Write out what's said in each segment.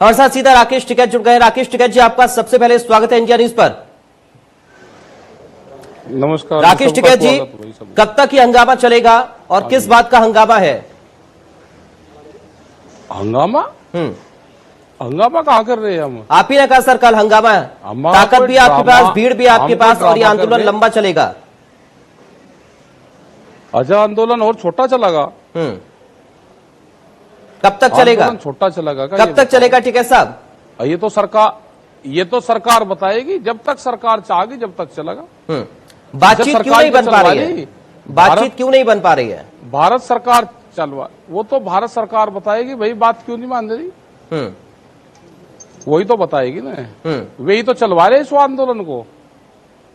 और साथ सीधा राकेश टिकैत जुड़ गए। राकेश टिकैत जी, आपका सबसे पहले स्वागत है इंडिया न्यूज पर। नमस्कार राकेश टिकैत जी, कब तक ये हंगामा चलेगा और किस बात का हंगामा है? हंगामा हंगामा कहाँ कर रहे हैं हम? आप ही ने कहा सर कल हंगामा है, ताकत भी आपके पास, भीड़ भी आपके पास और ये आंदोलन लंबा चलेगा। अच्छा, आंदोलन और छोटा चलेगा? कब तक चलेगा? छोटा चलेगा? कब तक चलेगा टिकैत साहब? ये तो सरकार बताएगी। जब तक सरकार चाहेगी जब तक चलेगा। बातचीत क्यों नहीं बन पा रही है? बातचीत क्यों नहीं बन पा रही है? भारत सरकार चलवा, वो तो भारत सरकार बताएगी भाई, बात क्यों नहीं मान रही, वही तो बताएगी ना। वही तो चलवा रहे इस आंदोलन को।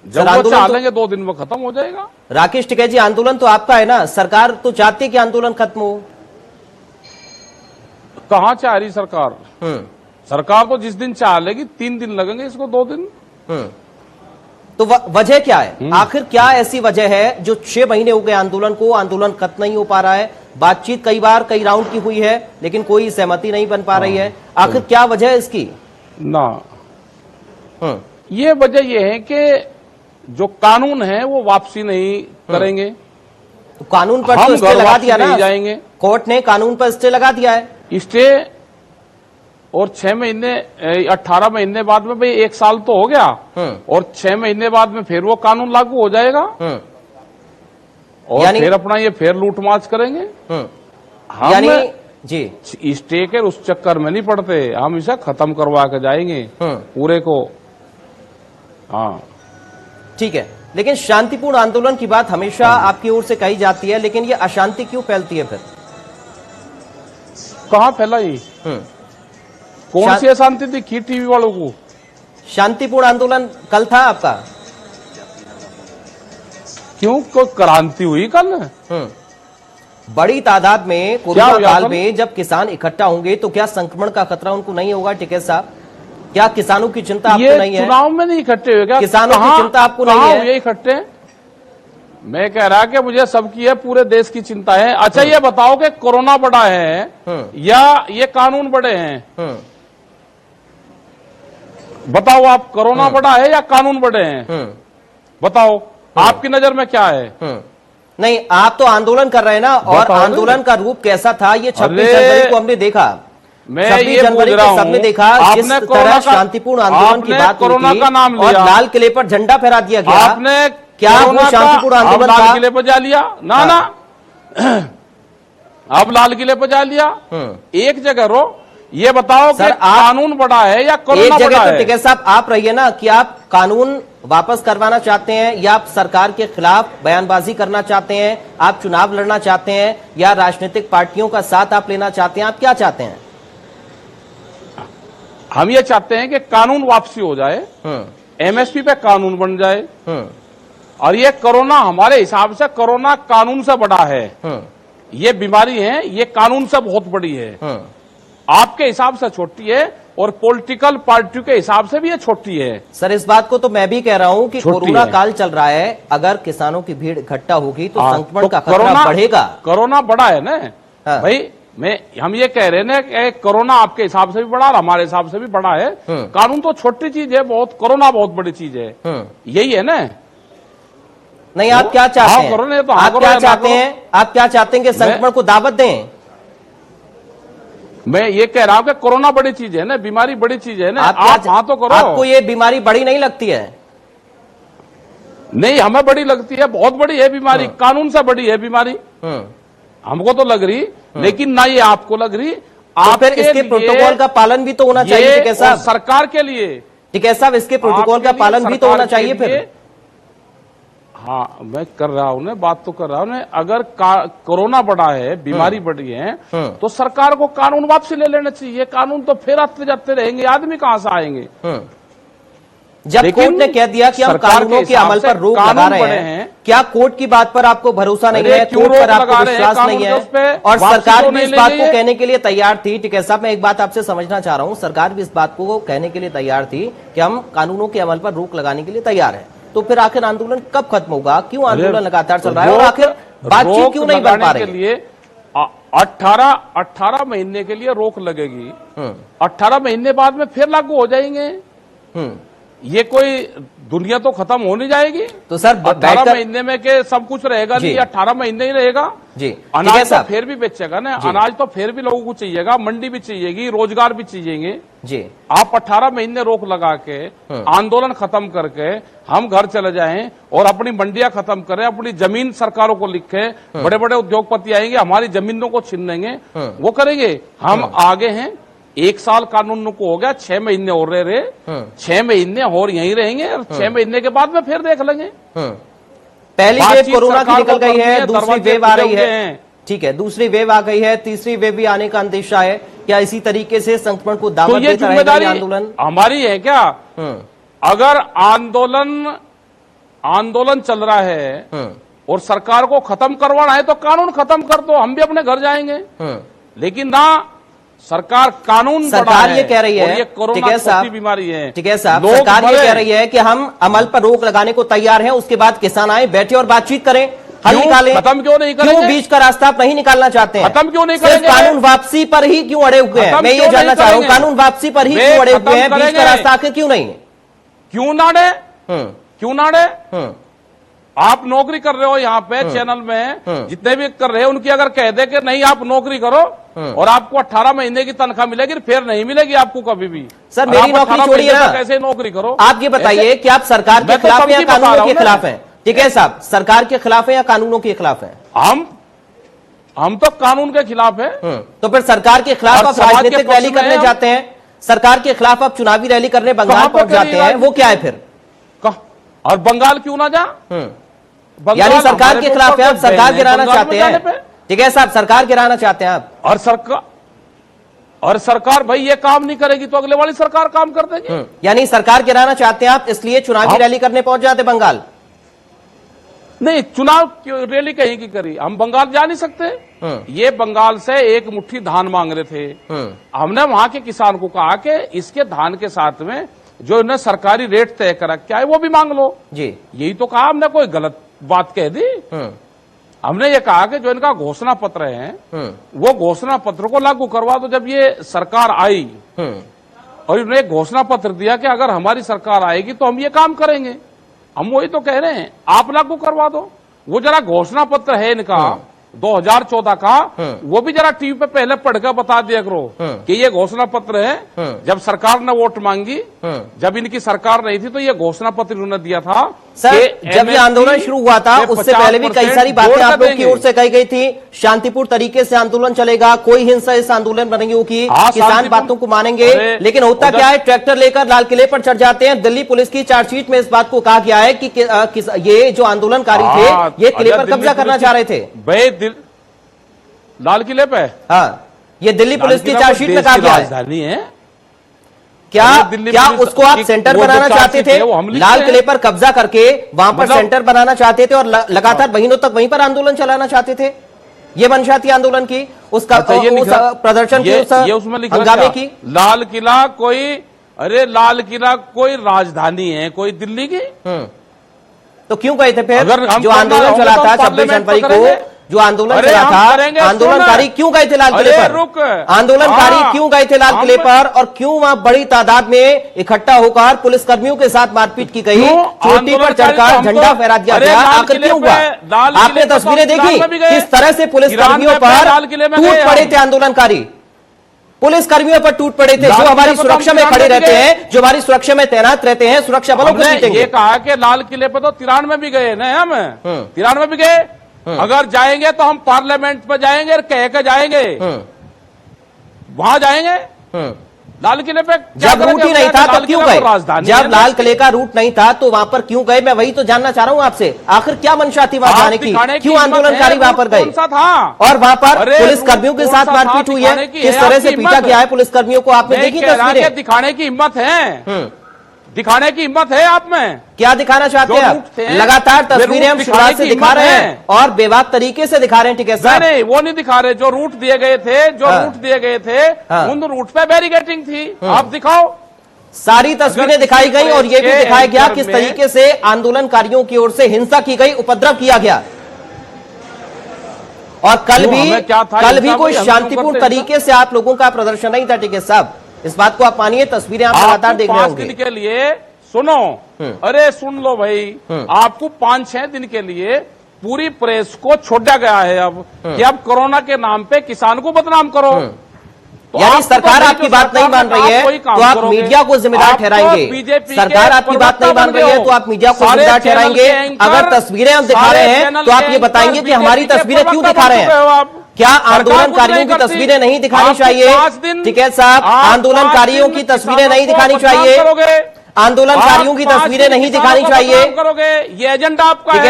जब वो चलेंगे 2 दिन में खत्म हो जाएगा। राकेश टिकैत जी, आंदोलन तो आपका है ना, सरकार तो चाहती है कि आंदोलन खत्म हो। कहाँ चाह रही सरकार? सरकार तो जिस दिन चाह लेगी 3 दिन लगेंगे, इसको 2 दिन। तो वजह क्या है? आखिर क्या ऐसी वजह है जो 6 महीने हो गए आंदोलन को, आंदोलन खत्म नहीं हो पा रहा है? बातचीत कई बार कई राउंड की हुई है लेकिन कोई सहमति नहीं बन पा रही है। आखिर क्या वजह है इसकी? ये वजह ये है कि जो कानून है वो वापसी नहीं करेंगे। तो कानून पर तो स्टे लगा दिया ना, जाएंगे। कोर्ट ने कानून पर स्टे लगा दिया है। स्टे और 6 महीने 18 महीने बाद में भाई 1 साल तो हो गया, और 6 महीने बाद में फिर वो कानून लागू हो जाएगा और फिर अपना ये फिर लूटमार करेंगे। यानी जी स्टे के उस चक्कर में नहीं पड़ते, हम इसे खत्म करवा के जाएंगे पूरे को। हाँ ठीक है, लेकिन शांतिपूर्ण आंदोलन की बात हमेशा आपकी ओर से कही जाती है, लेकिन ये अशांति क्यों फैलती है फिर? कहाँ फैला ये? कौन सी अशांति दिखी टीवी वालों को? शांतिपूर्ण आंदोलन कल था आपका। क्यों, कोई क्रांति हुई कल? बड़ी तादाद में कोरोना काल में जब किसान इकट्ठा होंगे तो क्या संक्रमण का खतरा उनको नहीं होगा टिकैत साहब? क्या किसानों की चिंता आपको नहीं है? चुनाव में नहीं इकट्ठे हुए क्या? किसानों की चिंता आपको नहीं है? ये इकट्ठे, मैं कह रहा कि मुझे सबकी है, पूरे देश की चिंता है। अच्छा ये बताओ कि कोरोना बड़ा है या ये कानून बड़े हैं? बताओ आप, कोरोना बड़ा है या कानून बड़े हैं? बताओ आपकी नजर में क्या है? नहीं, आप तो आंदोलन कर रहे हैं ना, और आंदोलन का रूप कैसा था ये 26 जनवरी को हमने देखा। मैं 26 जनवरी को सबने देखा जिस तरह शांतिपूर्ण आंदोलन की बात कोरोना का नाम लिया और लाल किले पर झंडा फहरा दिया गया। आपने क्या वो शांतिपूर्ण आंदोलन था? लाल किले पर जा लिया ना, अब लाल किले पर जा लिया। एक जगह रो, ये बताओ कि कानून बड़ा है या कोरोना बड़ा है? तो टिकैत साहब आप रहिए ना, कि आप कानून वापस करवाना चाहते हैं या आप सरकार के खिलाफ बयानबाजी करना चाहते हैं, आप चुनाव लड़ना चाहते हैं या राजनीतिक पार्टियों का साथ आप लेना चाहते हैं? आप क्या चाहते हैं? हम ये चाहते हैं कि कानून वापसी हो जाए, एमएसपी पे कानून बन जाए, और ये कोरोना हमारे हिसाब से कोरोना कानून से बड़ा है। ये बीमारी है, ये कानून से बहुत बड़ी है। आपके हिसाब से छोटी है और पॉलिटिकल पार्टियों के हिसाब से भी ये छोटी है। सर इस बात को तो मैं भी कह रहा हूं कि कोरोना काल चल रहा है, अगर किसानों की भीड़ इकट्ठा होगी तो संक्रमण का खतरा बढ़ेगा। कोरोना बड़ा है ना भाई, हम ये कह रहे हैं ना कि कोरोना आपके हिसाब से भी बड़ा और हमारे हिसाब से भी बड़ा है। कानून तो छोटी चीज है बहुत, कोरोना बहुत बड़ी चीज है। यही है ना? नहीं, आप क्या चाहते हैं? आप क्या चाहते हैं? आप क्या चाहते हैं कि संक्रमण को दावत दें? मैं ये कह रहा हूं कि कोरोना बड़ी चीज है ना, बीमारी बड़ी चीज है ना। आप हाँ तो करो। आपको ये बीमारी बड़ी नहीं लगती है? नहीं, हमें बड़ी लगती है, बहुत बड़ी है बीमारी, कानून से बड़ी है बीमारी। हमको तो लग रही, लेकिन ना ये आपको लग रही। आप फिर इसके प्रोटोकॉल का पालन भी तो होना चाहिए टिकैत साहब। सरकार के लिए टिकैत साहब, इसके प्रोटोकॉल का पालन भी तो होना चाहिए फिर। हाँ मैं कर रहा हूँ ना, बात तो कर रहा हूँ। अगर कोरोना बड़ा है, बीमारी बड़ी है, तो सरकार को कानून वापसी ले लेना चाहिए। कानून तो फिर आते जाते रहेंगे, आदमी कहाँ से आएंगे? जब कोर्ट ने कह दिया कि हम कानूनों के अमल पर रोक लगा रहे हैं, क्या कोर्ट की बात पर आपको भरोसा नहीं है? कोर्ट पर आपको विश्वास नहीं है? और सरकार भी इस बात को कहने के लिए तैयार थी। टिकैत साहब, मैं एक बात आपसे समझना चाह रहा हूं, सरकार भी इस बात को कहने के लिए तैयार थी कि हम कानूनों के अमल पर रोक लगाने के लिए तैयार है। तो फिर आखिर आंदोलन कब खत्म होगा? क्यों आंदोलन लगातार चल रहा है और आखिर बातचीत क्यों नहीं बन पा रही? 18 महीने के लिए रोक लगेगी, 18 महीने बाद में फिर लागू हो जाएंगे। ये कोई दुनिया तो खत्म हो नहीं जाएगी। तो सर 18 महीने में के सब कुछ रहेगा नहीं, 18 महीने ही रहेगा जी। अनाज तो फिर भी बेचेगा ना, अनाज तो फिर भी लोगों को चाहिएगा, मंडी भी चाहिएगी, रोजगार भी चाहिएंगे जी। आप 18 महीने रोक लगा के आंदोलन खत्म करके हम घर चले जाएं और अपनी मंडियां खत्म करें, अपनी जमीन सरकारों को लिखे, बड़े बड़े उद्योगपति आएंगे हमारी जमीनों को छीन लेंगे, वो करेंगे। हम आगे हैं, 1 साल कानून को हो गया, 6 महीने और रहे 6 महीने और यहीं रहेंगे और 6 महीने के बाद में फिर देख लेंगे। पहली वेव कोरोना की निकल गई है, दूसरी वेव आ रही है, ठीक है, दूसरी वेव आ गई है, तीसरी वेव भी आने का अंदेशा है। क्या इसी तरीके से संक्रमण को दावत देता रहेगा ये आंदोलन? हमारी है क्या? अगर आंदोलन चल रहा है और सरकार को खत्म करवाना है तो कानून खत्म कर दो, हम भी अपने घर जाएंगे। लेकिन ना, सरकार कानून सरकार ये कह रही है, ये कोरोना बीमारी है, ठीक है साहब, सरकार ये कह रही है कि हम अमल पर रोक लगाने को तैयार हैं, उसके बाद किसान आए, बैठे और बातचीत करें, हल निकालें। खत्म क्यों नहीं करेंगे? क्यों बीच का रास्ता आप नहीं निकालना चाहते हैं? खत्म क्यों नहीं करेंगे? कानून वापसी पर ही क्यों अड़े हुए हैं? मैं ये जानना चाह रहा हूँ, कानून वापसी पर ही क्यों अड़े हुए हैं? बीच का रास्ता आखिर क्यों नहीं है? क्यों ना अड़े? क्यों ना अड़े? आप नौकरी कर रहे हो यहाँ पे चैनल में, जितने भी कर रहे हैं उनकी अगर कह दे कि नहीं आप नौकरी करो और आपको 18 महीने की तनख्वाह मिलेगी, फिर नहीं मिलेगी आपको कभी भी। सर मेरी नौकरी छोड़िए ना, कैसे नौकरी करो? आप ये बताइए कि आप सरकार के खिलाफ हैं या कानूनों के खिलाफ हैं? ठीक है साहब, सरकार के खिलाफ है या कानूनों के खिलाफ है? हम तो कानून के खिलाफ है। तो फिर सरकार के खिलाफ आप राजनीतिक रैली करने जाते हैं, सरकार के खिलाफ आप चुनावी रैली करने बंगाल पहुंच जाते हैं, वो क्या है फिर? और बंगाल क्यों ना जा? यानी सरकार के खिलाफ है, आप सरकार गिराना चाहते हैं? ठीक है साहब, सरकार गिराना चाहते हैं आप? और सरकार भाई ये काम नहीं करेगी तो अगले वाली सरकार काम कर देगी। यानी सरकार गिराना चाहते हैं आप, इसलिए चुनावी रैली करने पहुंच जाते बंगाल? नहीं, चुनाव रैली कहीं की करी, हम बंगाल जा नहीं सकते। ये बंगाल से एक मुट्ठी धान मांग रहे थे, हमने वहां के किसान को कहा कि इसके धान के साथ में जो इन्हें सरकारी रेट तय करा क्या है वो भी मांग लो जी। यही तो कहा हमने, कोई गलत बात कह दी? हमने ये कहा कि जो इनका घोषणा पत्र है वो घोषणा पत्र को लागू करवा दो। जब ये सरकार आई और इन्होंने घोषणा पत्र दिया कि अगर हमारी सरकार आएगी तो हम ये काम करेंगे, हम वही तो कह रहे हैं, आप लागू करवा दो। वो जरा घोषणा पत्र है इनका 2014 का, वो भी जरा टीवी पे पहले पढ़कर बता दिया करो कि ये घोषणा पत्र है। जब सरकार ने वोट मांगी, जब इनकी सरकार नहीं थी तो ये घोषणा पत्र उन्होंने दिया था। सर जब ये आंदोलन शुरू हुआ था उससे पहले भी कई सारी बातें आप लोग की ओर से कही गई थी, शांतिपूर्ण तरीके से आंदोलन चलेगा, कोई हिंसा इस आंदोलन में नहीं होगी, किसान बातों को मानेंगे। लेकिन होता क्या है, ट्रैक्टर लेकर लाल किले पर चढ़ जाते हैं। दिल्ली पुलिस की चार्जशीट में इस बात को कहा गया है कि ये जो आंदोलनकारी थे ये किले पर कब्जा करना चाह रहे थे। लाल किले पे? हाँ, ये दिल्ली पुलिस की चार्जशीट में कहा गया राजधानी है। क्या उसको आप सेंटर बनाना चाहते थे? लाल किले पर कब्जा करके वहां पर सेंटर बनाना चाहते थे और लगातार महीनों तक वहीं पर आंदोलन चलाना चाहते थे? ये मंशा थी आंदोलन की, उसका प्रदर्शन की, उसमें हंगामे की। लाल किला कोई, अरे लाल किला कोई राजधानी है कोई दिल्ली की? तो क्यों गए थे फिर? जो आंदोलन चला था 26 जनवरी को, जो आंदोलन चला था, आंदोलनकारी क्यों गए थे लाल किले पर? आंदोलनकारी क्यों गए थे लाल किले पर और क्यों वहां बड़ी तादाद में इकट्ठा होकर पुलिसकर्मियों के साथ मारपीट की गई, चोटी पर चढ़कर झंडा फहरा दिया गया? आखिर क्यों हुआ? आपने तस्वीरें देखी किस तरह से पुलिसकर्मियों पर टूट पड़े थे आंदोलनकारी, पुलिसकर्मियों पर टूट पड़े थे जो हमारी सुरक्षा में खड़े रहते हैं, जो हमारी सुरक्षा में तैनात रहते हैं, सुरक्षा बलों को जीतेंगे। ये कहा कि लाल किले पर तो 93 में भी गए ना, हम 93 में भी गए। अगर जाएंगे तो हम पार्लियामेंट पर जाएंगे और कह के जाएंगे, वहां जाएंगे। लाल किले पे जब रूट ही नहीं था तो क्यों गए? जब लाल किले का रूट नहीं था तो वहां पर क्यों गए? मैं वही तो जानना चाह रहा हूं आपसे, आखिर क्या मंशा थी वहां जाने की? क्यों आंदोलनकारी वहां पर गए? और वहां पर पुलिसकर्मियों के साथ मारपीट हुई है, किस तरह से पीटा गया है पुलिसकर्मियों को, आपने देखी तस्वीरें? दिखाने की हिम्मत है, दिखाने की हिम्मत है आप में? क्या दिखाना चाहते हैं आप? लगातार तस्वीरें हम शुरुआत से दिखा रहे हैं और बेबाक तरीके से दिखा रहे हैं, ठीक है सर? नहीं, वो नहीं दिखा रहे। जो रूट दिए गए थे, रूट दिए गए थे, उन रूट पे बैरिकेडिंग थी। आप दिखाओ, सारी तस्वीरें दिखाई गई और ये भी दिखाया गया किस तरीके से आंदोलनकारियों की ओर से हिंसा की गई, उपद्रव किया गया। और कल भी कोई हम शांतिपूर्ण तरीके से आप लोगों का प्रदर्शन नहीं था टिकैत साहब, इस बात को आप मानिए, तस्वीरें आप लगातार देख रहे होंगे। 5 दिन के लिए सुनो, अरे सुन लो भाई, आपको 5-6 दिन के लिए पूरी प्रेस को छोड़ा गया है अब कि अब कोरोना के नाम पे किसान को बदनाम करो। तो यानी सरकार आपकी बात नहीं मान रही है तो आप मीडिया को जिम्मेदार ठहराएंगे। सरकार आपकी बात नहीं मान रही है तो आप मीडिया को जिम्मेदार ठहराएंगे। अगर तस्वीरें हम दिखा रहे हैं तो आप ये बताएंगे कि हमारी तस्वीरें क्यों दिखा रहे हैं? क्या आंदोलनकारियों की तस्वीरें नहीं दिखानी चाहिए? टिकैत साहब, आंदोलनकारियों की तस्वीरें नहीं दिखानी चाहिए? आंदोलनकारियों की तस्वीरें नहीं दिखानी चाहिए? करोगे, ये एजेंडा आपका है।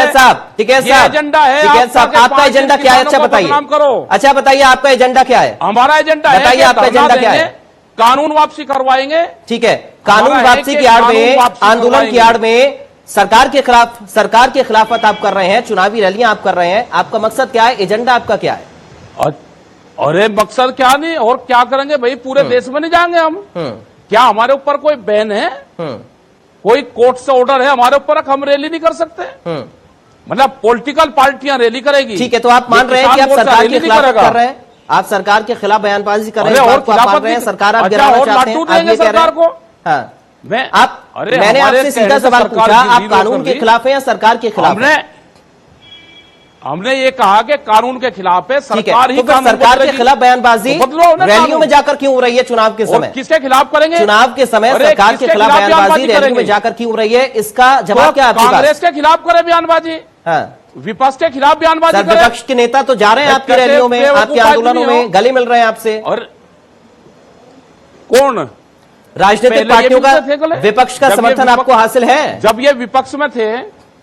टिकैत साहब, एजेंडा है। टिकैत साहब, आपका एजेंडा क्या है? अच्छा बताइए। अच्छा बताइए, आपका एजेंडा क्या है? हमारा एजेंडा है, बताइए आपका एजेंडा क्या है? कानून वापसी करवाएंगे। ठीक है, कानून वापसी की आड़ में, आंदोलन की आड़ में सरकार के खिलाफत आप कर रहे हैं, चुनावी रैलियां आप कर रहे हैं। आपका मकसद क्या है? एजेंडा आपका क्या है? अरे मकसद क्या नहीं, और क्या करेंगे भाई? पूरे देश में नहीं जाएंगे हम? क्या हमारे ऊपर कोई बैन है? कोई कोर्ट से ऑर्डर है हमारे ऊपर हम रैली नहीं कर सकते? मतलब पॉलिटिकल पार्टियां रैली करेगी। ठीक है, तो आप मान रहे हैं कि आप सरकार के खिलाफ कर रहे हैं, आप सरकार के खिलाफ बयानबाजी कर रहे हैं, और मान रहे हैं सरकार आप गिराना चाहते हैं, आप ये कह रहे हैं? हाँ, मैंने आपसे सीधा सवाल पूछा, आप कानून के खिलाफ है या सरकार के खिलाफ? हमने ये कहा कि कानून के खिलाफ है, सरकार ही तो सरकार के खिलाफ बयानबाजी रैलियों में जाकर क्यों हो रही है? चुनाव के समय किसके खिलाफ करेंगे? चुनाव के समय सरकार के खिलाफ बयानबाजी रैलियों में जाकर क्यों हो रही है? इसका जवाब क्या है आपके पास? कांग्रेस के खिलाफ करे बयानबाजी, विपक्ष के खिलाफ बयानबाजी करे। विपक्ष के नेता तो जा रहे हैं आपकी रैलियों में, आपके आंदोलनों में, गले मिल रहे हैं आपसे। और कौन? राजनीतिक पार्टियों का विपक्ष का समर्थन आपको हासिल है? जब ये विपक्ष में थे,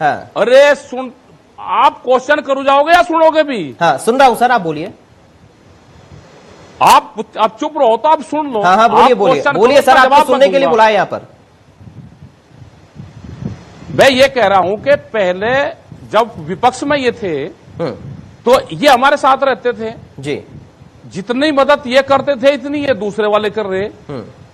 अरे सुन, आप क्वेश्चन करो जाओगे या सुनोगे भी? हाँ, सुन रहा हूं सर, आप बोलिए। आप चुप रहो तो आप सुन लो। हाँ, बोलिए सर, आपको सुनने के लिए बुलाया यहां पर। मैं ये कह रहा हूं कि पहले जब विपक्ष में ये थे तो ये हमारे साथ रहते थे जी, जितनी मदद ये करते थे इतनी ये दूसरे वाले कर रहे।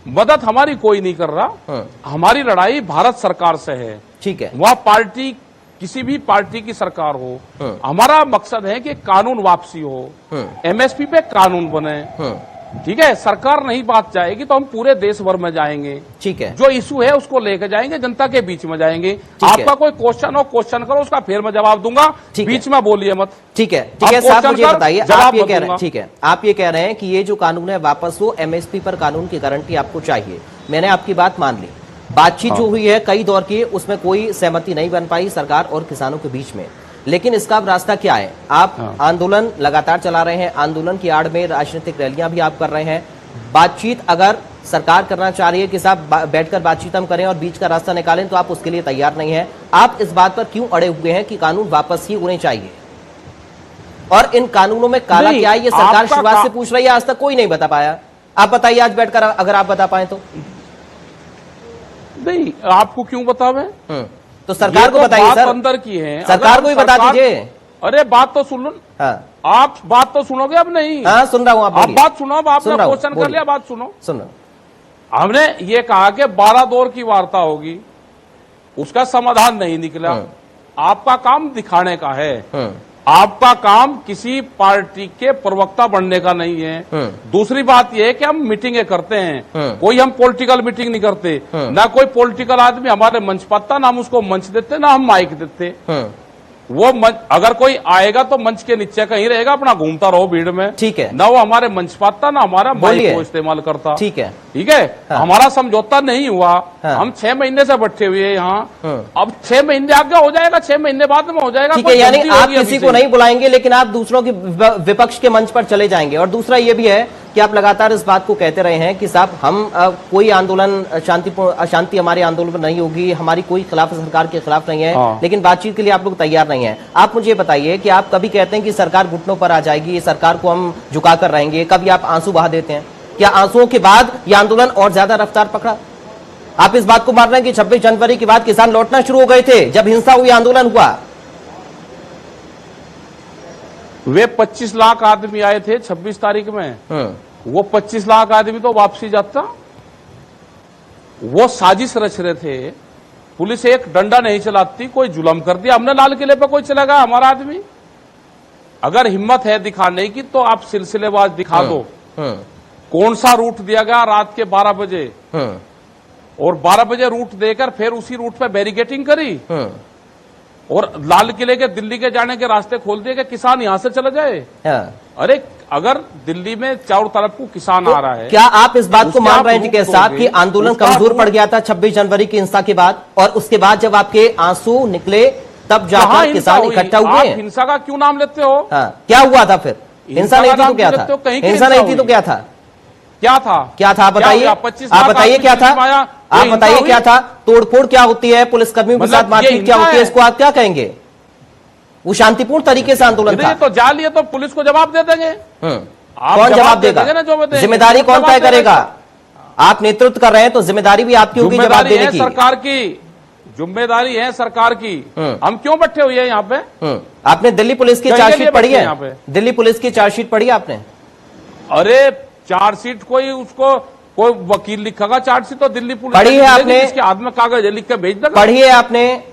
मदद हमारी कोई नहीं कर रहा, हमारी लड़ाई भारत सरकार से है। ठीक है, वह पार्टी किसी भी पार्टी की सरकार हो, हमारा मकसद है कि कानून वापसी हो, एमएसपी पे कानून बने। ठीक है, सरकार नहीं बात जाएगी तो हम पूरे देश भर में जाएंगे। ठीक है, जो इशू है उसको लेकर जाएंगे, जनता के बीच में जाएंगे। आपका कोई क्वेश्चन हो, क्वेश्चन करो, उसका फिर मैं जवाब दूंगा, बीच में बोलिए मत। ठीक है, साहब मुझे बताइए, आप ये कह रहे हैं, ठीक है, आप ये कह रहे हैं कि ये जो कानून है वापस हो, एमएसपी पर कानून की गारंटी आपको चाहिए। मैंने आपकी बात मान ली। बातचीत जो हुई है कई दौर की, उसमें कोई सहमति नहीं बन पाई सरकार और किसानों के बीच में, लेकिन इसका अब रास्ता क्या है? आप आंदोलन लगातार चला रहे हैं, आंदोलन की आड़ में राजनीतिक रैलियां भी आप कर रहे हैं। बातचीत अगर सरकार करना चाह रही है कि साहब बैठकर बातचीत हम करें और बीच का रास्ता निकालें, तो आप उसके लिए तैयार नहीं है। आप इस बात पर क्यों अड़े हुए हैं कि कानून वापस ही होने चाहिए? और इन कानूनों में काला क्या है, ये सरकार शुरुआत से पूछ रही है, आज तक कोई नहीं बता पाया। आप बताइए आज बैठकर, अगर आप बता पाए तो। नहीं, आपको क्यों बतावे? तो सरकार को बताइए सर, अंदर की है, सरकार को ही बता दीजिए। अरे बात तो सुन लो। हाँ। आप बात तो सुनोगे अब? नहीं, हाँ सुन रहा हूँ, आप बात सुनो। अब आपने क्वेश्चन कर लिया, बात सुनो। सुनो, हमने ये कहा कि 12 दौर की वार्ता होगी, उसका समाधान नहीं निकला। आपका काम दिखाने का है, आपका काम किसी पार्टी के प्रवक्ता बनने का नहीं है। दूसरी बात यह है कि हम मीटिंगें करते हैं, कोई हम पॉलिटिकल मीटिंग नहीं करते, ना कोई पॉलिटिकल आदमी हमारे मंच पाता, ना हम उसको मंच देते, ना हम माइक देते। वो अगर कोई आएगा तो मंच के नीचे कहीं रहेगा, अपना घूमता रहो भीड़ में। ठीक है, ना वो हमारे मंच पाता, ना हमारा माइक को इस्तेमाल करता। ठीक है, ठीक है। हाँ। हमारा समझौता नहीं हुआ। हाँ। हम 6 महीने से बैठे हुए यहाँ। हाँ। अब 6 महीने आगे हो जाएगा, 6 महीने बाद में हो जाएगा। ठीक है, यानी आप किसी को नहीं बुलाएंगे, लेकिन आप दूसरों की विपक्ष के मंच पर चले जाएंगे। और दूसरा ये भी है कि आप लगातार इस बात को कहते रहे हैं कि साहब हम कोई आंदोलन अशांति हमारे आंदोलन पर नहीं होगी, हमारी कोई खिलाफ सरकार के खिलाफ नहीं है। हाँ। लेकिन बातचीत के लिए आप लोग तैयार नहीं है। आप मुझे बताइए कि आप कभी कहते हैं कि सरकार घुटनों पर आ जाएगी, सरकार को हम झुकाकर रहेंगे, कभी आप आंसू बहा देते हैं? क्या आंसुओं के बाद यह आंदोलन और ज्यादा रफ्तार पकड़ा? आप इस बात को मान रहे हैं कि 26 जनवरी के बाद किसान लौटना शुरू हो गए थे, जब हिंसा हुई, आंदोलन हुआ? वे 25 लाख आदमी आए थे 26 तारीख में। वो 25 लाख आदमी तो वापसी जाता। वो साजिश रच रहे थे, पुलिस एक डंडा नहीं चलाती, कोई जुल्म कर दिया। हमने लाल किले पे कोई चला गया हमारा आदमी? अगर हिम्मत है दिखाने की तो आप सिलसिलेवार दिखा दो। कौन सा रूट दिया गया रात के 12 बजे और 12 बजे रूट देकर फिर उसी रूट पे बैरिकेटिंग करी और लाल किले के दिल्ली के जाने के रास्ते खोल दिए कि किसान यहां से चला जाए। अरे अगर दिल्ली में चारों तरफ को किसान आ रहा है, क्या आप इस बात को मान रहे हैं के साथ कि आंदोलन कमजोर पड़ गया था 26 जनवरी की हिंसा के बाद, और उसके बाद जब आपके आंसू निकले तब जाकर किसान इकट्ठा हुए? हिंसा का क्यों नाम लेते हो? क्या हुआ था फिर? हिंसा नहीं थी तो क्या था? हिंसा नहीं थी तो क्या था? क्या था? क्या था? आप बताइए, आप बताइए क्या था? आप बताइए क्या था? तोड़फोड़ क्या होती है, पुलिसकर्मियों के साथ मारपीट क्या होती है, इसको आप क्या कहेंगे? वो शांतिपूर्ण तरीके से आंदोलन था। तो जाली है तो पुलिस को जवाब दे देंगे। कौन जवाब देगा? जिम्मेदारी कौन तय करेगा? आप नेतृत्व कर रहे हैं तो जिम्मेदारी भी आपकी होगी जवाब देने की। सरकार की जिम्मेदारी है, सरकार की। हम क्यों बैठे हुए हैं यहाँ पे? आपने दिल्ली पुलिस की चार्जशीट पढ़ी है? दिल्ली पुलिस की चार्जशीट पढ़ी आपने? अरे चार्जशीट कोई उसको कोई वकील लिखेगा चार्जशीट तो दिल्ली पुलिस पढ़ी है आपने? इसके हाथ में कागज लिख के भेज देगा। पढ़ी है आपने?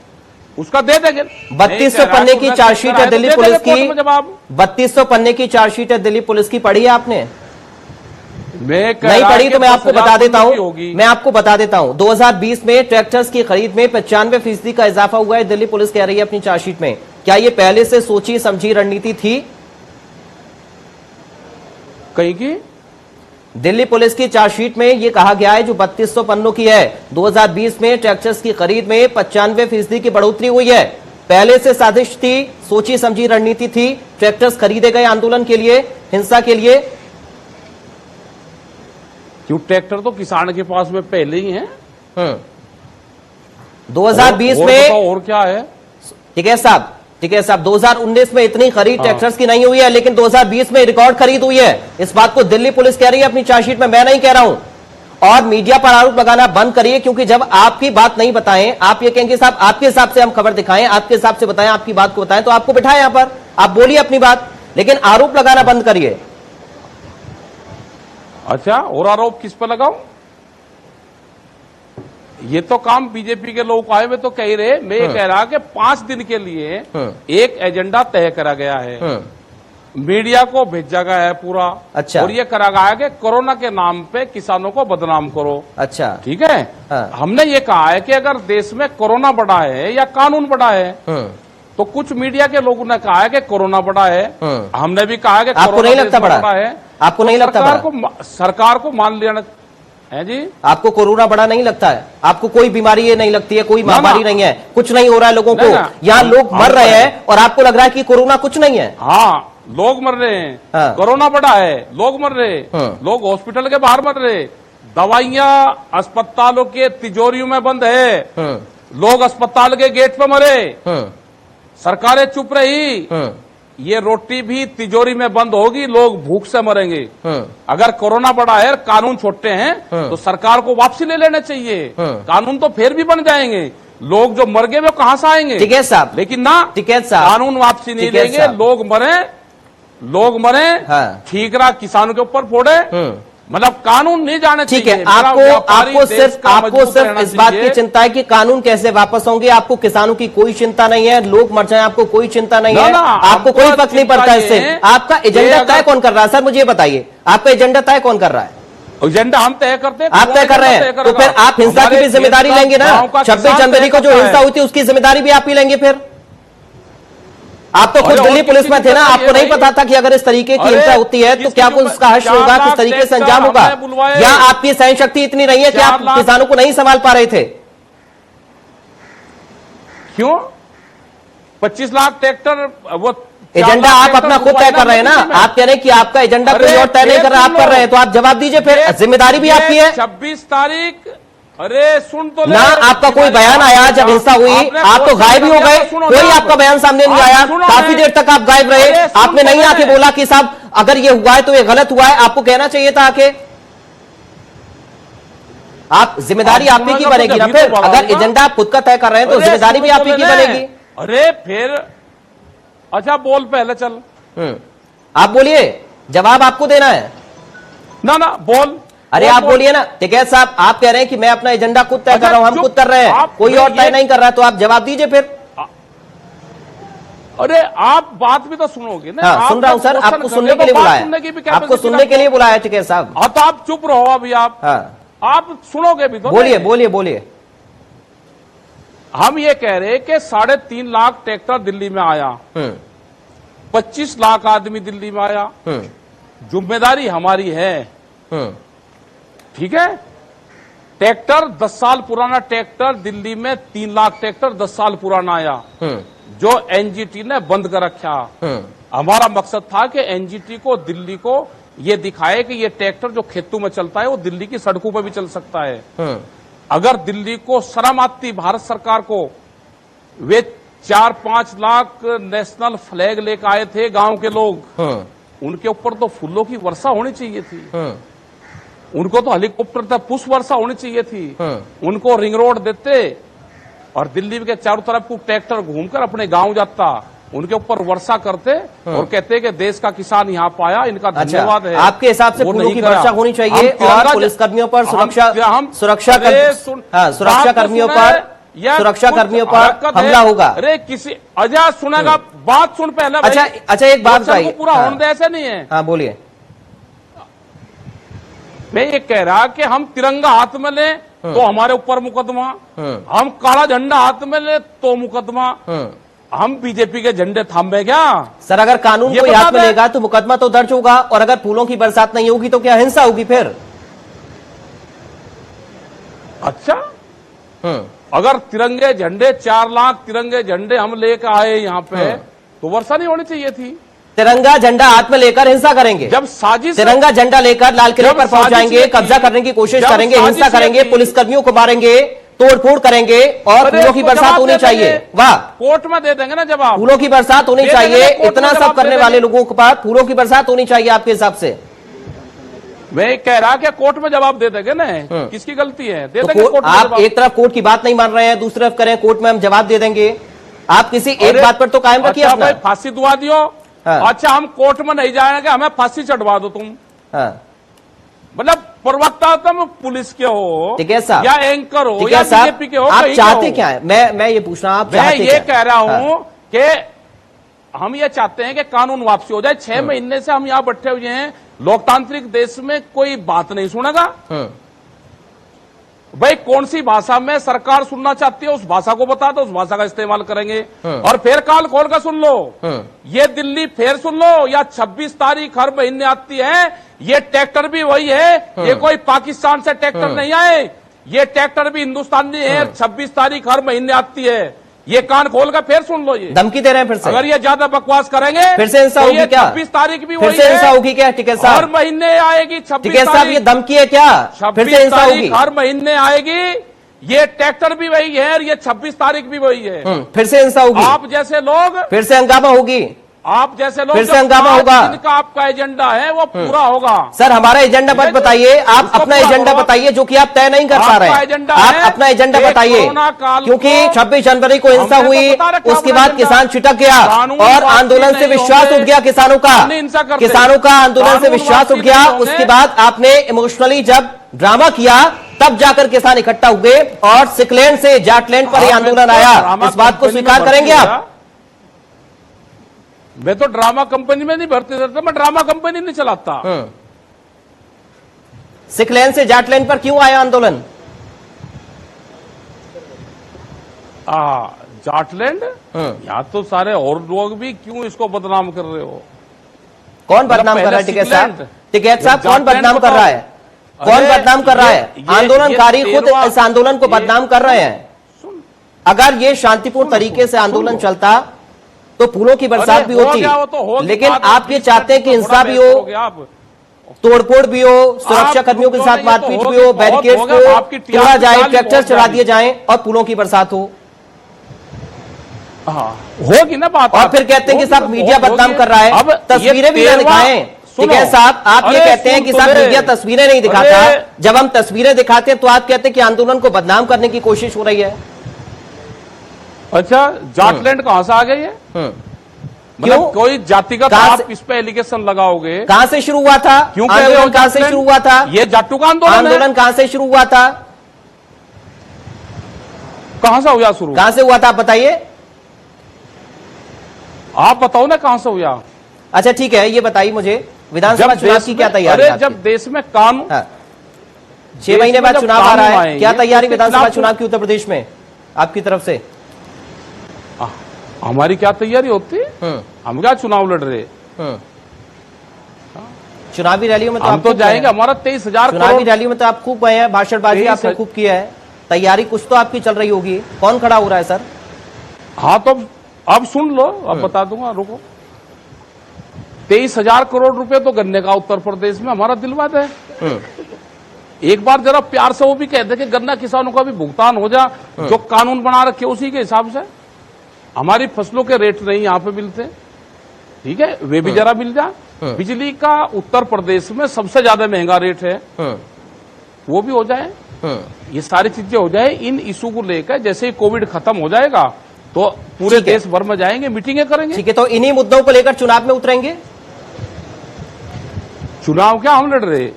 उसका दे देंगे। 3200 पन्ने की चार्जशीट है दिल्ली पुलिस की। 3200 पन्ने की चार्जशीट है दिल्ली पुलिस की, पढ़ी है आपने? नहीं पढ़ी तो मैं आपको बता देता हूं, मैं आपको बता देता हूं। 2020 में ट्रैक्टर्स की खरीद में 95% का इजाफा हुआ है, दिल्ली पुलिस कह रही है अपनी चार्जशीट में। क्या ये पहले से सोची समझी रणनीति थी? कहीं की दिल्ली पुलिस की चार्जशीट में यह कहा गया है, जो 3200 पन्नों की है, 2020 में ट्रैक्टर्स की खरीद में 95% की बढ़ोतरी हुई है। पहले से साजिश थी, सोची समझी रणनीति थी, ट्रैक्टर्स खरीदे गए आंदोलन के लिए, हिंसा के लिए। क्यों? ट्रैक्टर तो किसान के पास में पहले ही है। 2020 में और क्या है? ठीक है साहब, ठीक है साहब, 2019 में इतनी खरीद ट्रैक्टर्स की नहीं हुई है, लेकिन 2020 में रिकॉर्ड खरीद हुई है। इस बात को दिल्ली पुलिस कह रही है अपनी चार्जशीट में, मैं नहीं कह रहा हूं। और मीडिया पर आरोप लगाना बंद करिए, क्योंकि जब आपकी बात नहीं बताएं, आप ये कहेंगे साहब आपके हिसाब से हम खबर दिखाएं, आपके हिसाब से बताएं, आपकी बात को बताएं, तो आपको बिठाएं यहां पर, आप बोलिए अपनी बात, लेकिन आरोप लगाना बंद करिए। अच्छा, और आरोप किस पर लगाऊं? ये तो काम बीजेपी के लोग आए, वे तो कह रहे, मैं ये कह रहा कि 5 दिन के लिए एक एजेंडा तय करा गया है, मीडिया को भेजा गया है पूरा। अच्छा। और ये करा गया है कि कोरोना के नाम पे किसानों को बदनाम करो। अच्छा, ठीक है। हमने ये कहा है कि अगर देश में कोरोना बढ़ा है या कानून बढ़ा है, तो कुछ मीडिया के लोगों ने कहा है कि कोरोना बढ़ा है, हमने भी कहा है कि आपको नहीं लगता बढ़ा है? आपको नहीं लगता? सरकार को मान लेना है जी। आपको कोरोना बड़ा नहीं लगता है? आपको कोई बीमारी ये नहीं लगती है, कोई महामारी नहीं है, कुछ नहीं हो रहा है लोगों को, यहाँ लोग मर रहे हैं और आपको लग रहा है कि कोरोना कुछ नहीं है? हाँ, लोग मर रहे हैं, कोरोना बढ़ा है, लोग मर रहे, लोग हॉस्पिटल के बाहर मर रहे, दवाइयां अस्पतालों के तिजोरियों में बंद है, लोग अस्पताल के गेट पे मरे, सरकारें चुप रही। ये रोटी भी तिजोरी में बंद होगी, लोग भूख से मरेंगे। अगर कोरोना बढ़ा है, कानून छोटे हैं, तो सरकार को वापसी ले लेना चाहिए। कानून तो फिर भी बन जाएंगे, लोग जो मर गए वो कहां से आएंगे? टिकैत साहब, लेकिन ना, टिकैत साहब, कानून वापसी नहीं देंगे, लोग मरे, ठीक रहा किसानों के ऊपर फोड़े, मतलब कानून नहीं जाने चाहिए। ठीक है, आपको सिर्फ इस बात की चिंता है कि कानून कैसे वापस होंगे, आपको किसानों की कोई चिंता नहीं है, लोग मर जाएं आपको कोई चिंता नहीं है, आपको कोई फर्क नहीं पड़ता इससे। आपका एजेंडा तय कौन कर रहा है सर, मुझे बताइए, आपका एजेंडा तय कौन कर रहा है? एजेंडा हम तय करते हैं। आप तय कर रहे हैं, तो फिर आप हिंसा की भी जिम्मेदारी लेंगे ना? 26 जनवरी को जो हिंसा हुई थी उसकी जिम्मेदारी भी आप ही लेंगे फिर? आप तो खुद दिल्ली पुलिस में थे ना, आपको नहीं पता था कि अगर इस तरीके की हिंसा होती है तो क्या कुछ उसका हश्र होगा, किस तरीके से अंजाम होगा? या आपकी सहन शक्ति इतनी नहीं है कि आप किसानों को नहीं संभाल पा रहे थे? क्यों? 25 लाख ट्रैक्टर, वो एजेंडा आप अपना खुद तय कर रहे हैं ना? आप कह रहे हैं कि आपका एजेंडा कोई और तय नहीं कर रहा, आप कर रहे हैं, तो आप जवाब दीजिए फिर, जिम्मेदारी भी आपकी है। 26 तारीख, अरे सुन तो ना, आपका कोई बयान आया जब हिंसा हुई? आप तो गायब ही हो गए, कोई आपका बयान सामने नहीं आया, काफी देर तक आप गायब रहे, आपने नहीं आके बोला कि साहब अगर ये हुआ है तो ये गलत हुआ है, आपको कहना चाहिए था आके। आप जिम्मेदारी आप ही की बनेगी ना फिर, अगर एजेंडा आप खुद का तय कर रहे हैं तो जिम्मेदारी भी आप ही की बनेगी। अरे फिर अच्छा बोल पहले चल, आप बोलिए, जवाब आपको देना है ना, बोल। अरे आप बोलिए ना। टिकैत साहब, आप कह रहे हैं कि मैं अपना एजेंडा खुद तय कर रहा हूं, हम खुद कर रहे हैं, कोई और तय नहीं कर रहा है, तो आप जवाब दीजिए फिर। अरे आप बात भी तो सुनोगे ना। हाँ, सुन रहा हूं सर, आपको सुनने के लिए बुलाया, आपको सुनने के लिए बुलाया टिकैत साहब। हाँ, तो आप चुप रहो अभी। आप सुनोगे भी तो। बोलिए बोलिए बोलिए। हम ये कह रहे कि 3.5 लाख ट्रैक्टर दिल्ली में आया, 25 लाख आदमी दिल्ली में आया, जिम्मेदारी हमारी है, ठीक है। ट्रैक्टर 10 साल पुराना ट्रैक्टर दिल्ली में 3 लाख ट्रैक्टर 10 साल पुराना आया, जो एनजीटी ने बंद कर रखा। हमारा मकसद था कि एनजीटी को, दिल्ली को ये दिखाए कि ये ट्रैक्टर जो खेतों में चलता है वो दिल्ली की सड़कों पर भी चल सकता है। अगर दिल्ली को शर्म आती, भारत सरकार को, वे 4-5 लाख नेशनल फ्लैग लेकर आए थे गांव के लोग, उनके ऊपर तो फूलों की वर्षा होनी चाहिए थी, उनको तो हेलीकॉप्टर तक पुष्प वर्षा होनी चाहिए थी, उनको रिंग रोड देते और दिल्ली के चारों तरफ को ट्रैक्टर घूमकर अपने गांव जाता, उनके ऊपर वर्षा करते और कहते कि देश का किसान यहाँ पाया, इनका धन्यवाद है। आपके हिसाब से फूलों की वर्षा होनी चाहिए और पुलिसकर्मियों पर सुरक्षा कर्मियों पर हमला होगा। अरे किसी अजय सुनेगा, बात सुन पहले। अच्छा एक बात बताइए, पूरा होने दे, ऐसे नहीं है। हाँ बोलिए। मैं ये कह रहा कि हम तिरंगा हाथ में ले तो हमारे ऊपर मुकदमा, हम काला झंडा हाथ में ले तो मुकदमा, हम बीजेपी के झंडे थामे क्या? सर अगर कानून को हाथ में लेगा तो मुकदमा तो दर्ज होगा, और अगर फूलों की बरसात नहीं होगी तो क्या हिंसा होगी फिर? अच्छा, अगर तिरंगे झंडे 4 लाख तिरंगे झंडे हम लेकर आए यहाँ पे, तो वर्षा नहीं होनी चाहिए थी। तिरंगा झंडा हाथ में लेकर हिंसा करेंगे, जब साजिश, तिरंगा झंडा लेकर लाल किले पर पहुंच जाएंगे, कब्जा करने की कोशिश करेंगे, हिंसा करेंगे, पुलिसकर्मियों को मारेंगे, तोड़फोड़ करेंगे, और फूलों की बरसात होनी चाहिए। वाह, कोर्ट में दे देंगे ना जवाब। फूलों की बरसात होनी चाहिए, इतना सब करने वाले लोगों के पास फूलों की बरसात होनी चाहिए आपके हिसाब से। मैं कह रहा कि कोर्ट में जवाब दे देंगे ना, किसकी गलती है, दे देंगे कोर्ट में। आप एक तरफ कोर्ट की बात नहीं मान रहे हैं, दूसरी तरफ करें कोर्ट में हम जवाब दे देंगे। आप किसी एक बात पर तो कायम रखिए अपना। भाई फांसी दुआ दियो। अच्छा, हम कोर्ट में नहीं जाएंगे, हमें फांसी चढ़वा दो तुम। मतलब प्रवक्ता तुम पुलिस के हो या एंकर हो या बीजेपी के हो, आप चाहते क्या है? मैं ये पूछ रहा हूं, आप मैं ये कह रहा हूं कि हम ये चाहते हैं कि कानून वापसी हो जाए। 6 महीने से हम यहाँ बैठे हुए हैं, लोकतांत्रिक देश में कोई बात नहीं सुनेगा। भाई कौन सी भाषा में सरकार सुनना चाहती है उस भाषा को बता दो, उस भाषा का इस्तेमाल करेंगे। और फिर काल खोल कर सुन लो, ये दिल्ली फिर सुन लो, या 26 तारीख हर महीने आती है, ये ट्रैक्टर भी वही है, ये कोई पाकिस्तान से ट्रैक्टर नहीं आए, ये ट्रैक्टर भी हिंदुस्तानी है, 26 तारीख हर महीने आती है। ये कान खोल कर फिर सुन लो, ये धमकी दे रहे हैं फिर से। अगर ये ज्यादा बकवास करेंगे फिर से हिंसा होगी क्या? 26 तारीख भी फिर से हिंसा होगी क्या टिकैत साहब? हर महीने आएगी 26 साहब, ये धमकी है क्या? 26 तारीख हर महीने आएगी, ये ट्रैक्टर भी वही है और ये 26 तारीख भी वही है। फिर से हिंसा होगी, आप जैसे लोग, फिर से हंगामा होगी, आप जैसे लोग, फिर से हंगामा होगा। जिनका आपका एजेंडा है वो पूरा होगा। सर हमारा एजेंडा मत बताइए, आप अपना एजेंडा बताइए जो कि आप तय नहीं कर पा रहे हैं। आप अपना एजेंडा बताइए, क्योंकि 26 जनवरी को हिंसा हुई, उसके बाद किसान छिटक गया और आंदोलन से विश्वास उठ गया किसानों का आंदोलन से विश्वास उठ गया। उसके बाद आपने इमोशनली जब ड्रामा किया, तब जाकर किसान इकट्ठा हुए और सिकलैंड से जाटलैंड पर यह आंदोलन आया। इस बात को स्वीकार करेंगे आप? मैं तो ड्रामा कंपनी में नहीं भर्ती रहता, मैं ड्रामा कंपनी नहीं चलाता। सिकलैंड से जाटलैंड पर क्यों आया आंदोलन? जाटलैंड, यहाँ तो सारे और लोग भी क्यों इसको बदनाम कर रहे हो? कौन बदनाम कर रहा है टिकैत साहब? टिकैत साहब कौन बदनाम कर रहा है? कौन बदनाम कर रहा है? आंदोलनकारी खुद इस आंदोलन को बदनाम कर रहे हैं। अगर ये शांतिपूर्ण तरीके से आंदोलन चलता तो फूलों की बरसात भी होती, लेकिन आप ये चाहते हैं कि हिंसा भी हो, तोड़फोड़ भी हो, सुरक्षा कर्मियों के साथ मारपीट भी हो, बैरिकेड्स को तोड़ा जाए, ट्रैक्टर चढ़ा दिए जाएं और फूलों की बरसात हो। होगी ना बात। और फिर कहते हैं कि साहब मीडिया बदनाम कर रहा है, अब तस्वीरें भी ना दिखाएं। टिकैत साहब, आप ये कहते हैं कि साहब मीडिया तस्वीरें नहीं दिखाता, जब हम तस्वीरें दिखाते हैं तो आप कहते हैं कि आंदोलन को बदनाम करने की कोशिश हो रही है। अच्छा, जाटलैंड कहां से आ गई है? मतलब कोई जातिगत आप इस पे एलिगेशन लगाओगे? कहां से शुरू हुआ था? क्यों आंदोलन कहां से शुरू हुआ था? ये जाटू का आंदोलन कहां से शुरू हुआ था? कहां से हुआ शुरू? कहां से हुआ था आप बताइए? आप बताओ ना कहां से हुआ। अच्छा ठीक है, ये बताइए मुझे विधानसभा चुनाव की क्या तैयारी है? जब देश में कानून 6 महीने बाद चुनाव आ रहा है, क्या तैयारी विधानसभा चुनाव की उत्तर प्रदेश में आपकी तरफ से? हमारी क्या तैयारी होती है? हम क्या चुनाव लड़ रहे? चुनावी रैलियों में तो हम आप तो जाएंगे। हमारा 23,000 चुनावी रैलियों में तो आप खूब गए हैं, भाषणबाजी आपने खूब किया है, तैयारी कुछ तो आपकी चल रही होगी। कौन खड़ा हो रहा है सर? हाँ तो अब सुन लो, अब बता दूंगा, रुको। 23,000 करोड़ रुपए तो गन्ने का उत्तर प्रदेश में हमारा दिलवा दे। एक बार जरा प्यार से वो भी कहते कि गन्ना किसानों का भी भुगतान हो जा, जो कानून बना रखे उसी के हिसाब से। हमारी फसलों के रेट नहीं यहाँ पे मिलते, ठीक है, वे भी जरा मिल जा। बिजली का उत्तर प्रदेश में सबसे ज्यादा महंगा रेट है, वो भी हो जाए। ये सारी चीजें हो जाए। इन इशू को लेकर जैसे ही कोविड खत्म हो जाएगा तो पूरे देश भर में जाएंगे, मीटिंगें करेंगे। ठीक है, तो इन्हीं मुद्दों को लेकर चुनाव में उतरेंगे? चुनाव क्या हम लड़ रहे?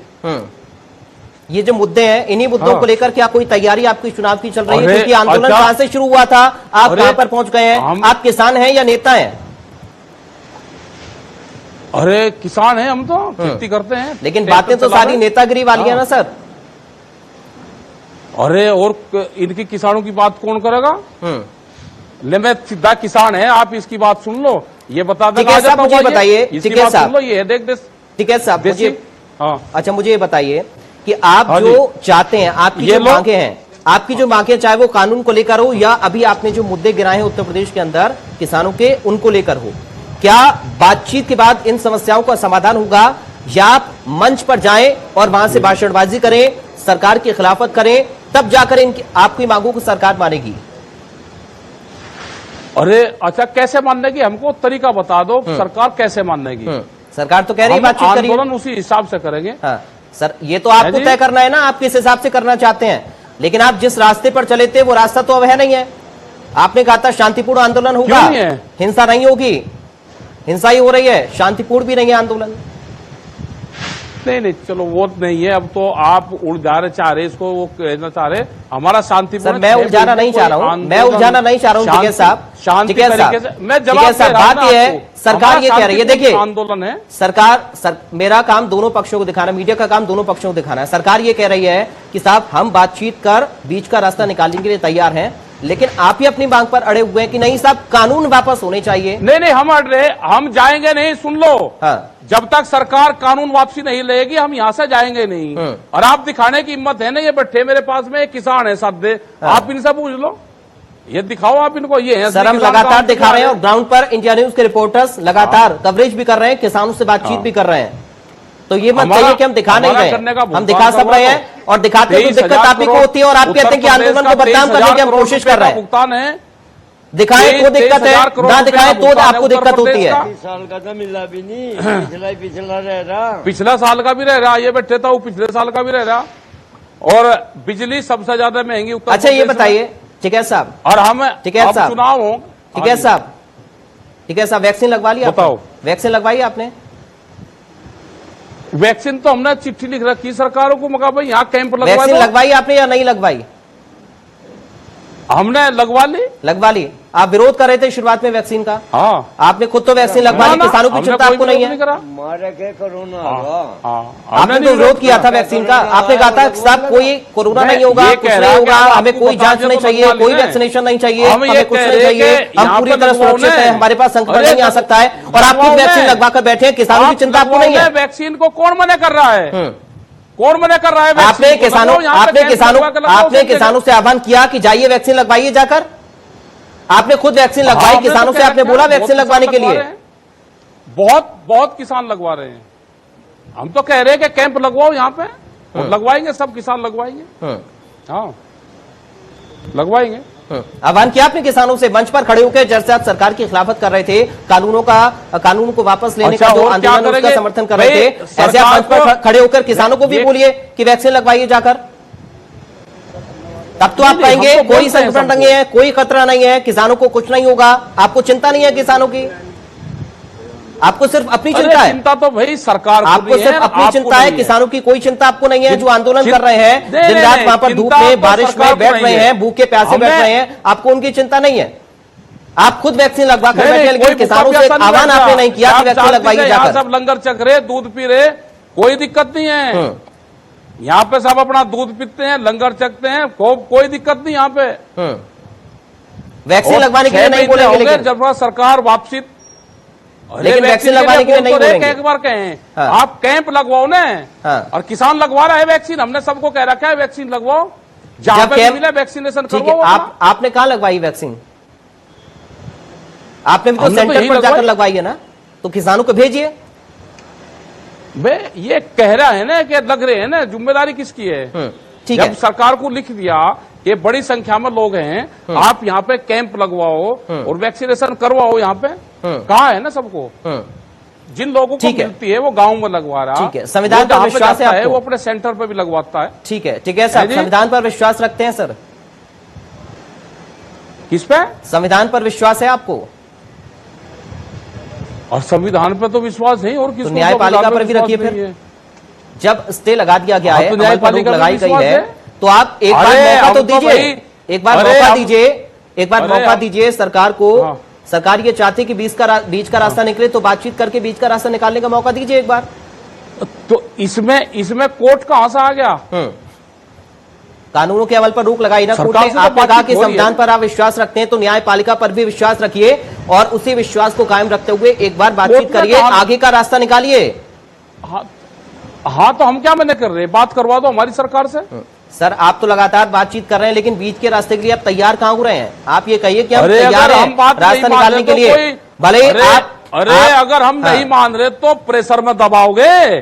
ये जो मुद्दे हैं, इन्हीं मुद्दों को लेकर क्या कोई तैयारी आपकी चुनाव की चल रही है? क्योंकि आंदोलन कहां से शुरू हुआ था, आप कहां पर पहुंच गए हैं? आप किसान हैं या नेता हैं? अरे किसान हैं हम, तो खेती करते हैं। लेकिन बातें तो सारी नेतागिरी वाली है ना सर। अरे और इनकी किसानों की बात कौन करेगा? ले मैं सीधा किसान है, आप इसकी बात सुन लो, ये बता देगा। मुझे बताइए, ये देख ठीक है साहब, मुझे अच्छा मुझे ये बताइए कि आप हाँ जो चाहते हैं, आपकी जो मांगे हैं, आपकी जो मांगे, चाहे वो कानून को लेकर हो या अभी आपने जो मुद्दे गिनाए हैं उत्तर प्रदेश के अंदर किसानों के, उनको लेकर हो, क्या बातचीत के बाद इन समस्याओं का समाधान होगा या आप मंच पर जाएं और वहां से भाषणबाजी करें, सरकार की खिलाफत करें, तब जाकर इनकी आपकी मांगों को सरकार मानेगी? अरे अच्छा, कैसे मानेगी? हमको तरीका बता दो, सरकार कैसे मानेगी? सरकार तो कह रही है बातचीत करिए, आंदोलन उसी हिसाब से करेंगे। हाँ सर, ये तो आपको तय करना है ना, आप किस हिसाब से करना चाहते हैं। लेकिन आप जिस रास्ते पर चले थे वो रास्ता तो अब है नहीं है। आपने कहा था शांतिपूर्ण आंदोलन होगा, हिंसा नहीं होगी, हिंसा ही हो रही है, शांतिपूर्ण भी नहीं है आंदोलन। नहीं, चलो वो नहीं है। अब तो आप उलझाना चाह रहे, इसको वो कहना चाह रहे, हमारा शांतिपूर्ण। मैं उलझाना नहीं चाह रहा हूँ, मैं उलझाना नहीं चाह रहा हूँ टिकैत साहब, शांति तरीके से मैं जवाब दे रहा हूं। बात यह है, सरकार ये कह रही है, देखिए आंदोलन है, मेरा काम दोनों पक्षों को दिखाना, मीडिया का काम दोनों पक्षों को दिखाना है। सरकार ये कह रही है कि साहब हम बातचीत कर बीच का रास्ता निकालने के लिए तैयार हैं, लेकिन आप ही अपनी मांग पर अड़े हुए हैं कि नहीं साहब कानून वापस होने चाहिए। नहीं, हम अड़ रहे, हम जाएंगे नहीं। सुन लो, हाँ। जब तक सरकार कानून वापसी नहीं लेगी हम यहां से जाएंगे नहीं। और आप दिखाने की हिम्मत है ना, ये बैठे मेरे पास में किसान है साथ दे, आप इनसे पूछ लो, ये दिखाओ आप इनको। ये है सर, हम लगातार दिखा रहे हैं और ग्राउंड पर इंडिया न्यूज के रिपोर्टर्स लगातार कवरेज भी कर रहे हैं, किसानों से बातचीत भी कर रहे हैं। तो ये मत कहिए कि हम दिखा नहीं रहे, हम दिखा सब रहे हैं और दिखाते तो दिक्कत आप ही को होती है और आप कहते हैं कि आंदोलन को बदनाम करने की हम कोशिश कर रहे हैं। भुगतान है, दिखाए तो दिक्कत है, ना दिखाए तो आपको दिक्कत होती है। साल का तो मिला भी नहीं, पिछला रह रहा, पिछला साल का भी रह रहा, ये बैठे था वो पिछले साल का भी रह रहा। और बिजली सबसे ज्यादा महंगी उत्तर। अच्छा ये बताइए टिकैत साहब, और हम टिकैत साहब चुनाव हो, टिकैत साहब वैक्सीन लगवा लिया? बताओ, वैक्सीन लगवाई आपने? वैक्सीन तो हमने चिट्ठी लिख रखी सरकारों को, मगर भाई यहाँ कैंप लगवा। वैक्सीन लगवाई आपने या नहीं लगवाई? हमने लगवा ली। आप विरोध कर रहे थे शुरुआत में वैक्सीन का? हाँ, आपने खुद तो वैक्सीन लगवा ली, किसानों की चिंता आपको नहीं है? मारे के कोरोना आपने तो विरोध किया था वैक्सीन का, आपने कहा था साहब कोई कोरोना नहीं होगा, कुछ नहीं होगा, हमें कोई जांच नहीं चाहिए, कोई वैक्सीनेशन नहीं चाहिए, हमें कुछ नहीं चाहिए, हम पूरी तरह सुरक्षित है, हमारे पास संक्रमण नहीं आ सकता है, और आप खुद वैक्सीन लगवा कर बैठे हैं, किसानों की चिंता आपको नहीं है? वैक्सीन को कौन मना कर रहा है? कौन मना कर रहा है? आपने किसानों से आह्वान किया कि जाइए वैक्सीन लगवाइए जाकर? आपने खुद वैक्सीन लगवाई, किसानों से आपने बोला वैक्सीन लगवाने के लिए? बहुत किसान लगवा रहे हैं। हम तो कह रहे हैं कि कैंप लगवाओ यहाँ पे, और लगवाएंगे, सब किसान लगवाएंगे। हाँ, लगवाएंगे। आह्वान किया आपने किसानों से मंच पर खड़े होकर, जैसे आप सरकार की खिलाफत कर रहे थे, कानून को वापस लेने का जो आंदोलन उसका समर्थन कर रहे थे, ऐसे आप मंच पर खड़े होकर किसानों को भी बोलिए कि वैक्सीन लगवाइए जाकर। तब तो आप कहेंगे कोई संकट नहीं है, कोई खतरा नहीं है, किसानों को कुछ नहीं होगा, आपको चिंता नहीं है किसानों की, आपको सिर्फ अपनी चिंता है। चिंता तो भाई सरकार को आपको सिर्फ अपनी चिंता है, किसानों की कोई चिंता आपको नहीं है। जो आंदोलन कर रहे हैं, दिन रात वहां पर धूप में बारिश में बैठ रहे हैं, भूखे प्यासे बैठ रहे हैं, आपको उनकी चिंता नहीं है? आप खुद वैक्सीन लगवा कर नहीं, बैठे, कोई लेकिन किसानों से मुकाबला आह्वान नहीं आपने नहीं किया कि आप वैक्सीन जानते लगवाइए हैं, यहाँ जाकर। सब लंगर चख रहे, दूध पी रहे, कोई दिक्कत नहीं है। यहाँ पे सब अपना दूध पीते हैं, लंगर चखते हैं, कोई दिक्कत नहीं यहाँ पे। वैक्सीन लगवाने के लिए नहीं बोलेंगे, लेकिन जब सरकार वापसी, लेकिन वैक्सीन लगवाने के लिए नहीं बोलेंगे। एक बार कहें, हाँ। आप कैंप लगवाओ ना। हाँ। और किसान लगवा रहा है वैक्सीन, हमने सबको कह रखा है वैक्सीन लगवाओ, जहां जब पे कैंप मिले वैक्सीनेशन ठीक है, करवाओ। आपने कहाँ लगवाई वैक्सीन? आपने भी तो हमने तो सेंटर यही पर जाकर लगवाई। लगवाई है ना, तो किसानों को भेजिए। बे ये कह रहा है ना कि लग रहे हैं ना, जिम्मेदारी किसकी है? ठीक जब है, सरकार को लिख दिया कि बड़ी संख्या में लोग हैं, आप यहाँ पे कैंप लगवाओ और वैक्सीनेशन करवाओ, यहाँ पे कहा है ना सबको। जिन लोगों को ठीक है। मिलती है वो गांव में लगवा रहा। ठीक है, संविधान वो पर जहाँ पे विश्वास है जाता आपको? वो अपने सेंटर पे भी लगवाता है। ठीक है सर, है जी? संविधान पर विश्वास रखते हैं सर? किस पे? संविधान पर विश्वास है आपको? और संविधान पर तो विश्वास है, और किस तो न्यायपालिका पर भी रखिए फिर। जब स्टे लगा दिया गया है, तो अमल पर रोक न्यायपालिका पर लगाई गई विश्वास है, है। तो आप एक बार अरे, मौका तो हम तो दीजिए, भाई- एक बार अरे, मौका हम- दीजिए, एक बार अरे, मौका हम- दीजिए सरकार को। हाँ। सरकार ये चाहती है कि बीच का रास्ता निकले, तो बातचीत करके बीच का रास्ता निकालने का मौका दीजिए एक बार। तो इसमें कोर्ट कहां से आ गया? कानूनों के अमल पर रोक लगाई ना कोर्ट सरकार ने। से तो आपने कहा बातचीत कि हो रही संविधान है। पर आप विश्वास रखते हैं, तो न्यायपालिका पर भी विश्वास रखिए और उसी विश्वास को कायम रखते हुए एक बार बातचीत कोर्ट में करिए, कहा- आगे का रास्ता निकालिए। हाँ, तो हम क्या मना कर रहे हैं? बात करवा दो हमारी सरकार से। सर, आप तो लगातार बातचीत कर रहे हैं, लेकिन बीच के रास्ते के लिए आप तैयार कहां हो रहे हैं? आप ये कहिए कि हम अरे, तैयार अगर हैं हम बात रास्ता नहीं मान निकालने रहे के तो लिए। कोई- भले अरे, अगर हम हाँ। नहीं मान रहे तो प्रेशर में दबाओगे।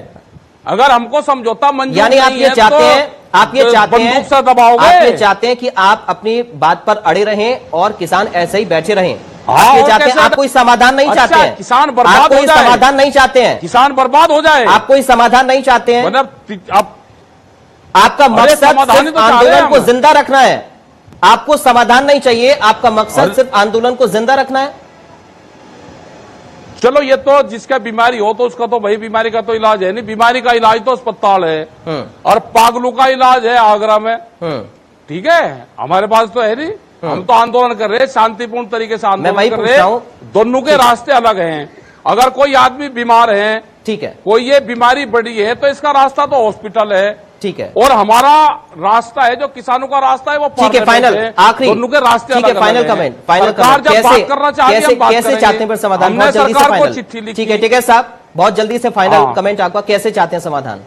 अगर हमको समझौता मंजूर यानी आप नहीं ये है चाहते तो हैं, आप ये चाहते हैं, बंदूक से दबाओगे। आप ये चाहते हैं कि आप अपनी बात पर अड़े रहें और किसान ऐसे ही बैठे रहें। हाँ, आप ये और चाहते हैं, कैसे- आप कोई समाधान नहीं अच्छा, चाहते हैं, किसान बर्बाद आप कोई हो जाए। समाधान नहीं चाहते हैं, किसान बर्बाद हो जाए, आप कोई समाधान नहीं चाहते हैं। मतलब आपका मकसद समाधान ही सिर्फ तो चाह रहे हैं आंदोलन को हम। जिंदा रखना है, आपको समाधान नहीं चाहिए, आपका मकसद सिर्फ आंदोलन को जिंदा रखना है। चलो, ये तो जिसका बीमारी हो तो उसका तो भाई बीमारी का तो इलाज है नहीं, बीमारी का इलाज तो अस्पताल है और पागलों का इलाज है आगरा में। ठीक है, हमारे पास तो है नहीं। हम तो आंदोलन कर रहे हैं, शांतिपूर्ण तरीके से आंदोलन वही कर पूछ रहे रहा हैं। हूं। दोनों के रास्ते अलग हैं। अगर कोई आदमी बीमार है, ठीक है, कोई ये बीमारी बड़ी है, तो इसका रास्ता तो हॉस्पिटल है। ठीक है, और हमारा रास्ता है, जो किसानों का रास्ता है, वो ठीक है, फाइनल आखिरी, दोनों के रास्ते ठीक है, अलग फाइनल अलग हैं। कमेंट, फाइनल सरकार कमेंट, जब बात करना चाहती है, हम बात कैसे करेंगे। चाहते हैं फिर समाधान? हमने बहुत जल्दी से सरकार को फाइनल। चिट्ठी लिखी। ठीक है साहब, बहुत जल्दी से फाइनल हाँ। कमेंट आपका, कैसे चाहते हैं समाधान?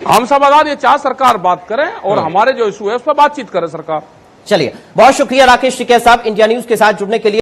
हम समाधान ये चाह सरकार बात करें और हमारे जो इशू है उस पर बातचीत करे सरकार। चलिए, बहुत शुक्रिया राकेश टिकैत साहब इंडिया न्यूज के साथ जुड़ने के लिए।